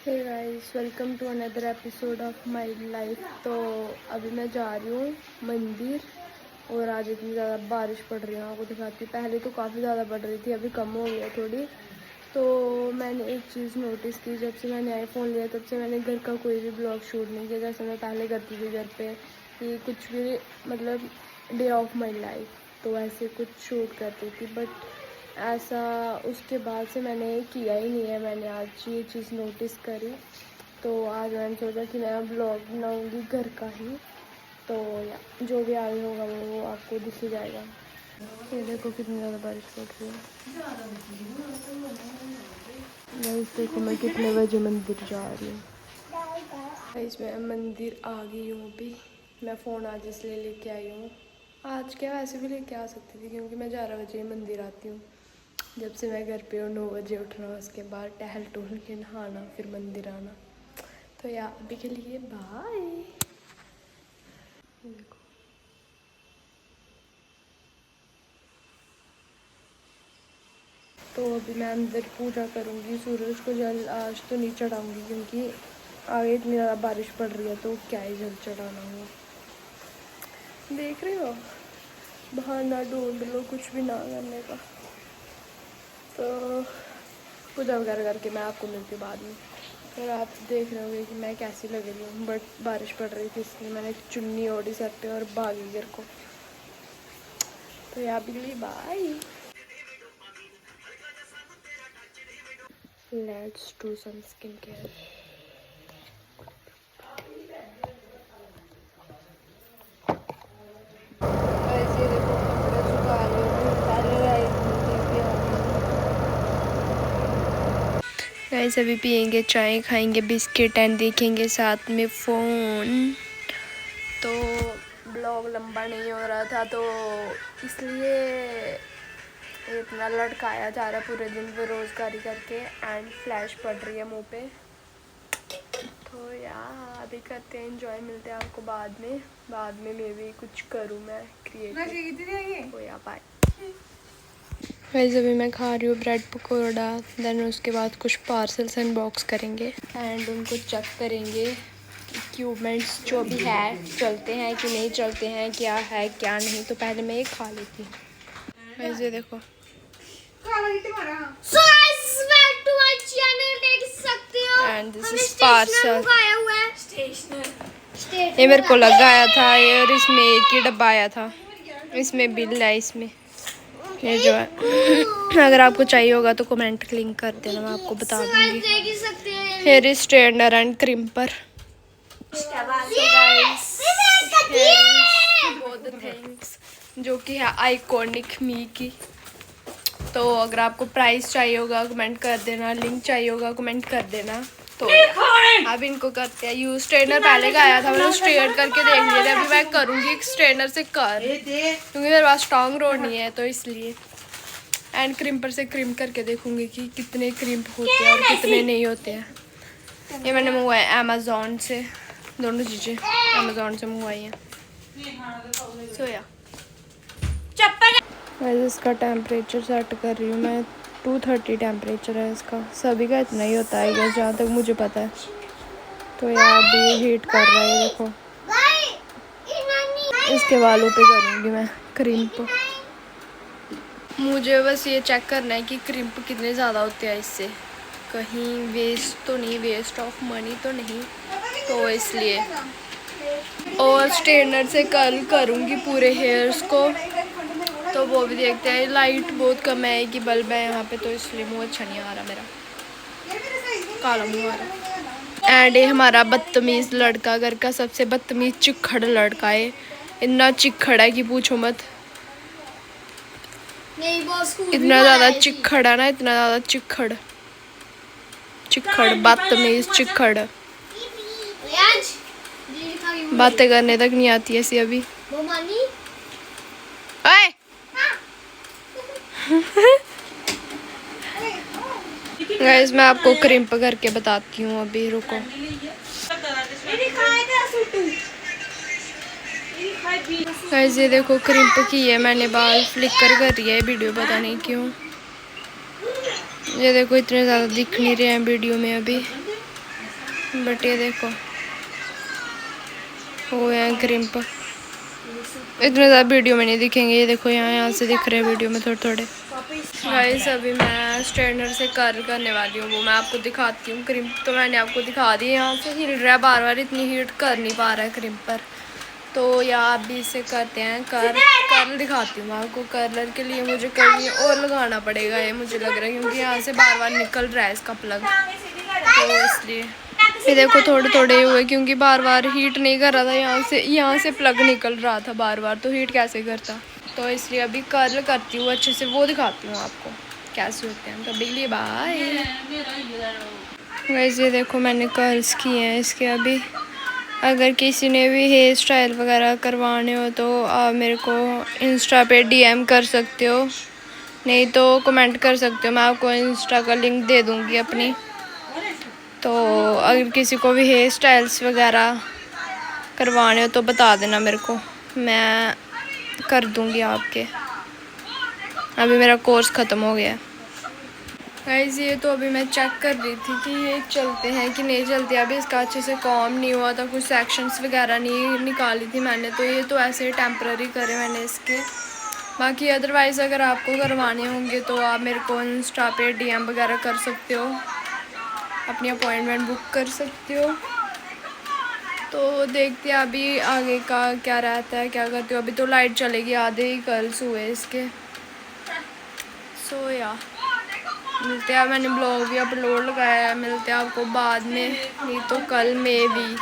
Hey guys, welcome to another episode of my life. तो अभी मैं जा रही हूँ मंदिर और आज इतनी ज़्यादा बारिश पड़ रही है, आपको दिखाती। पहले तो काफ़ी ज़्यादा पड़ रही थी, अभी कम हो गई है थोड़ी। तो मैंने एक चीज़ नोटिस की, जब से मैंने आईफोन लिया तब से मैंने घर का कोई भी ब्लॉग शूट नहीं किया जैसे मैं पहले करती थी घर पे, कि कुछ भी मतलब डे ऑफ माई लाइफ तो ऐसे कुछ शूट करती थी। बट ऐसा उसके बाद से मैंने किया ही नहीं है। मैंने आज ये चीज़ नोटिस करी, तो आज मैंने सोचा कि मैं ब्लॉग बनाऊँगी घर का ही। तो या जो भी आगे होगा वो आपको दिख ही जाएगा। ये देखो कितनी ज़्यादा बारिश पड़ रही है। गाइस देखो मैं कितने बजे मंदिर जा रही हूँ। गाइस मैं मंदिर आ गई हूँ अभी। मैं फ़ोन आज इसलिए लेके आई हूँ, आज क्या वैसे भी लेके आ सकती थी क्योंकि मैं 11 बजे मंदिर आती हूँ। जब से मैं घर पे हूँ 9 बजे उठना, उसके बाद टहल टहल के नहाना, फिर मंदिर आना। तो यार अभी के लिए बाय। देखो तो अभी मैं अंदर पूजा करूँगी। सूरज को जल आज तो नहीं चढ़ाऊँगी क्योंकि आगे इतनी ज़्यादा बारिश पड़ रही है, तो क्या ही जल चढ़ाना हो। देख रहे हो, बहाना ढूंढ लो कुछ भी ना करने का। तो पूजा वगैरह करके मैं आपको मिलती हूँ बाद में। और आप देख रहे होंगे कि मैं कैसी लग रही हूँ, बट बारिश पड़ रही थी इसलिए मैंने चुन्नी ओढ़ी सर पे और भागी घर को। तो यहाँ के लिए bye. Let's do some skin care. ऐसे देखो कपड़े सुखा रही हूँ, गाइस अभी पियेंगे चाय, खाएंगे बिस्किट एंड देखेंगे साथ में फ़ोन। तो ब्लॉग लंबा नहीं हो रहा था तो इसलिए इतना लटकाया जा रहा पूरे दिन बेरोज़गारी करके, एंड फ्लैश पड़ रही है मुंह पे। तो यार अभी करते हैं एंजॉय, मिलते हैं आपको बाद में मैं भी कुछ करूँ मैं क्रिएटिव। तो यार बाय। वैसे अभी मैं खा रही हूँ ब्रेड पकौड़ा, देन उसके बाद कुछ पार्सल्स अनबॉक्स करेंगे एंड उनको चेक करेंगे इक्विपमेंट्स जो भी है चलते हैं कि नहीं चलते हैं, क्या है क्या नहीं। तो पहले मैं ये खा लेती हूँ। वैसे देखो एंड दिस इज पार्सल। ये मेरे को लगाया था ये, और इसमें एक ही डब्बा आया था, इसमें बिल है इसमें ये जो है। अगर आपको चाहिए होगा तो कमेंट लिंक कर देना, मैं आपको बता दूंगी। Here is straightener and crimper. Things जो कि है आइकॉनिक मी की। तो अगर आपको प्राइस चाहिए होगा कमेंट कर देना, लिंक चाहिए होगा कमेंट कर देना। तो अब इनको करते हैं यूज। स्ट्रेटनर पहले का आया था, मैंने स्ट्रेट करके देख लिया था। अभी मैं करूँगी स्ट्रेटनर से कर, क्योंकि मेरे पास स्ट्रॉन्ग रोड नहीं है तो इसलिए। एंड क्रिम्पर से क्रिम करके देखूंगी कि कितने क्रिम्प होते हैं और कितने नहीं होते हैं। ये मैंने मंगवाया अमेज़ॉन से, दोनों चीज़ें अमेज़ॉन से मंगवाई हैं। सोया वैसे इसका टेम्परेचर सेट कर रही हूँ मैं, 230 टेम्परेचर है इसका। सभी का इतना ही होता है जहाँ तक मुझे पता है। तो यार अभी हीट कर रहा है, देखो इसके बालों पे करूँगी मैं क्रिम्प। मुझे बस ये चेक करना है कि क्रिम्प कितने ज़्यादा होते हैं इससे, कहीं वेस्ट तो नहीं, वेस्ट ऑफ मनी तो नहीं, तो इसलिए। और स्ट्रेटनर से कर्ल करूँगी पूरे हेयर्स को, तो वो भी देखते हैं। लाइट बहुत कम है कि बल्ब है यहाँ पे, तो इसलिए मुँह अच्छा नहीं आ रहा, मेरा काला मुँह आ रहा। एंड ये हमारा बदतमीज़ लड़का, घर का सबसे बदतमीज़ चिखड़ लड़का है। इतना चिखड़ है कि पूछो मत, इतना ज़्यादा चिखड़ है ना, इतना ज़्यादा चिखड़ बदतमीज़ चिखड़। बातें करने तक नहीं आती ऐसी अभी। गाइस मैं आपको क्रिम्प करके बताती हूँ अभी, रुको। गाइस ये देखो क्रिम्प की है मैंने, बाल फ्लिकर कर रही है वीडियो, पता नहीं क्यों। ये देखो इतने ज़्यादा दिख नहीं रहे हैं वीडियो में अभी। बट ये देखो वो है क्रिम्प, इतने ज़्यादा वीडियो में नहीं दिखेंगे। ये देखो यहाँ से दिख रहे हैं वीडियो में थोड़े थोड़े। गाइस अभी मैं स्ट्रेटनर से कर्ल करने वाली हूँ, वो मैं आपको दिखाती हूँ। क्रिम्प तो मैंने आपको दिखा दी, यहाँ से हिल रहा है बार बार, इतनी हीट कर नहीं पा रहा है क्रिम्प पर। तो यहाँ आप भी इसे करते हैं कर्ल दिखाती हूँ मैं आपको। कर्लर के लिए मुझे कहीं और लगाना पड़ेगा ये मुझे लग रहा है, क्योंकि यहाँ से बार बार निकल रहा है इसका प्लग, तो इसलिए। ये देखो थोड़े थोड़े हुए, क्योंकि बार बार हीट नहीं कर रहा था, यहाँ से प्लग निकल रहा था बार बार, तो हीट कैसे करता। तो इसलिए अभी कर्ल करती हूँ अच्छे से, वो दिखाती हूँ आपको कैसे होते हैं। तभी लिए बाय। वैसे देखो मैंने कर्ल्स किए हैं इसके अभी। अगर किसी ने भी हेयर स्टाइल वगैरह करवाने हो तो आप मेरे को इंस्टा पे डीएम कर सकते हो, नहीं तो कमेंट कर सकते हो, मैं आपको इंस्टा का लिंक दे दूँगी अपनी। तो अगर किसी को भी हेयर स्टाइल्स वगैरह करवाने हो तो बता देना मेरे को, मैं कर दूँगी आपके। अभी मेरा कोर्स ख़त्म हो गया है। गाइस ये तो अभी मैं चेक कर रही थी कि ये चलते हैं कि नहीं चलते। अभी इसका अच्छे से काम नहीं हुआ था, कुछ सेक्शंस वगैरह नहीं निकाली थी मैंने, तो ये तो ऐसे ही टेम्पररी करे मैंने इसके। बाकी अदरवाइज़ अगर आपको करवाने होंगे तो आप मेरे को इंस्टा पे डीएम वगैरह कर सकते हो, अपनी अपॉइंटमेंट बुक कर सकते हो। तो देखते हैं अभी आगे का क्या रहता है, क्या करते हो। अभी तो लाइट चलेगी, आधे ही कर्ल्स हुए इसके। सो या मिलते हैं, मैंने ब्लॉग भी अपलोड लगाया है, मिलते हैं आपको बाद में, नहीं तो कल में भी।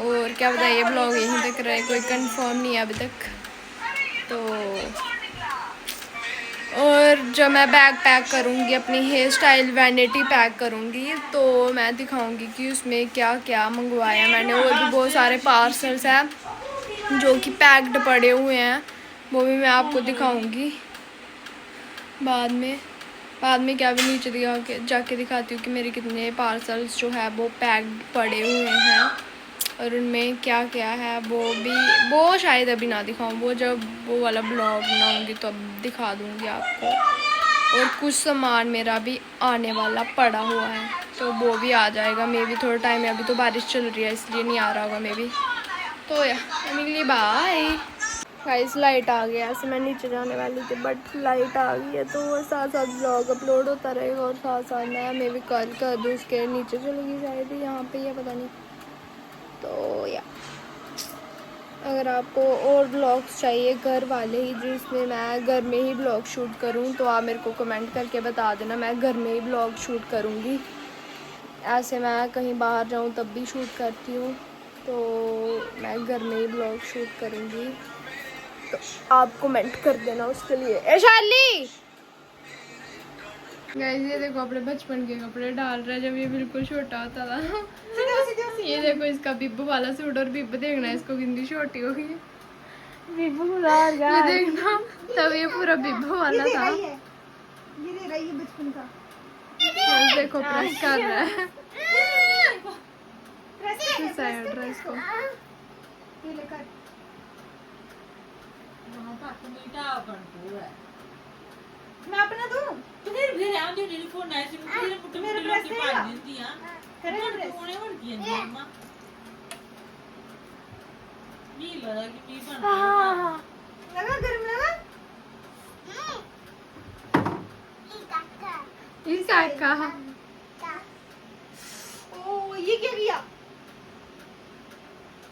और क्या बताइए, ब्लॉग यहीं तक रहे, कोई कंफर्म नहीं है अभी तक। तो और जब मैं बैग पैक करूँगी, अपनी हेयर स्टाइल वैनिटी पैक करूँगी, तो मैं दिखाऊँगी कि उसमें क्या क्या मंगवाया मैंने। और भी बहुत सारे पार्सल्स हैं जो कि पैक्ड पड़े हुए हैं, वो भी मैं आपको दिखाऊँगी बाद में क्या भी नीचे जाके दिखाती हूँ कि मेरे कितने पार्सल्स जो है वो पैक्ड पड़े हुए हैं, और उनमें क्या क्या है वो शायद अभी ना दिखाऊँ, वो जब वो वाला ब्लॉग बनाऊँगी तो अब दिखा दूँगी आपको। और कुछ सामान मेरा भी आने वाला पड़ा हुआ है, तो वो भी आ जाएगा मे भी थोड़ा टाइम है। अभी तो बारिश चल रही है इसलिए नहीं आ रहा होगा मे भी। तो या बाय। गाइस लाइट आ गया, ऐसे मैं नीचे जाने वाली थी बट लाइट आ गई है, तो साथ साथ ब्लॉग अपलोड होता रहेगा और साथ साथ मैं भी कल कर दूँ। उसके नीचे चलेगी शायद यहाँ पे, या पता नहीं। तो या अगर आपको और ब्लॉग्स चाहिए घर वाले ही, जिसमें मैं घर में ही ब्लॉग शूट करूँ, तो आप मेरे को कमेंट करके बता देना, मैं घर में ही ब्लॉग शूट करूँगी। ऐसे मैं कहीं बाहर जाऊँ तब भी शूट करती हूँ, तो मैं घर में ही ब्लॉग शूट करूँगी। तो आप कमेंट कर देना उसके लिए। ए शाली गाइस ये देखो अपने बचपन के कपड़े डाल रहा है जब ये बिल्कुल छोटा होता था। ये देखो इसका बिब्बू वाला सूट, और बिब्बू देखना इसको कितनी छोटी हो गई। बिब्बू ये देखना, तब ये पूरा बिब्बू वाला था। ये बचपन का देखो प्रेस कर रहा है ड्रेस को। मैं अपना दूं तो फिर आंधी टेलीफोन आया से मेरे प्रेस की पानी दी हां करे कोने और की अम्मा नी लगा कि बन हां लगा गर्म लगा इसका कहा ओ ये क्या किया,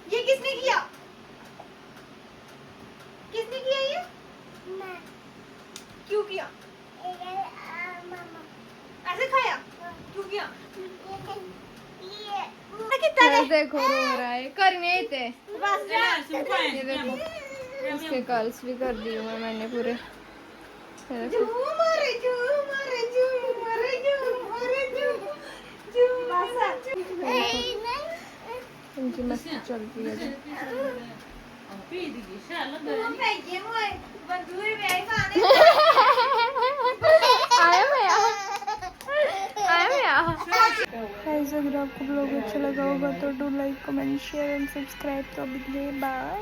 ये किसने किया, किसने किया ये? मैं। क्यों किया? मामा ऐसे खाया? क्यों किया? ये देखो रो रहा है, करने ही थे। ये देखो इसके कर्ल्स भी कर दिए हुए मैंने पूरे। इनकी मस्ती चल रही है। अगर आपको ब्लॉग अच्छा लगा होगा तो do like comment share and subscribe. तो अभी बाय।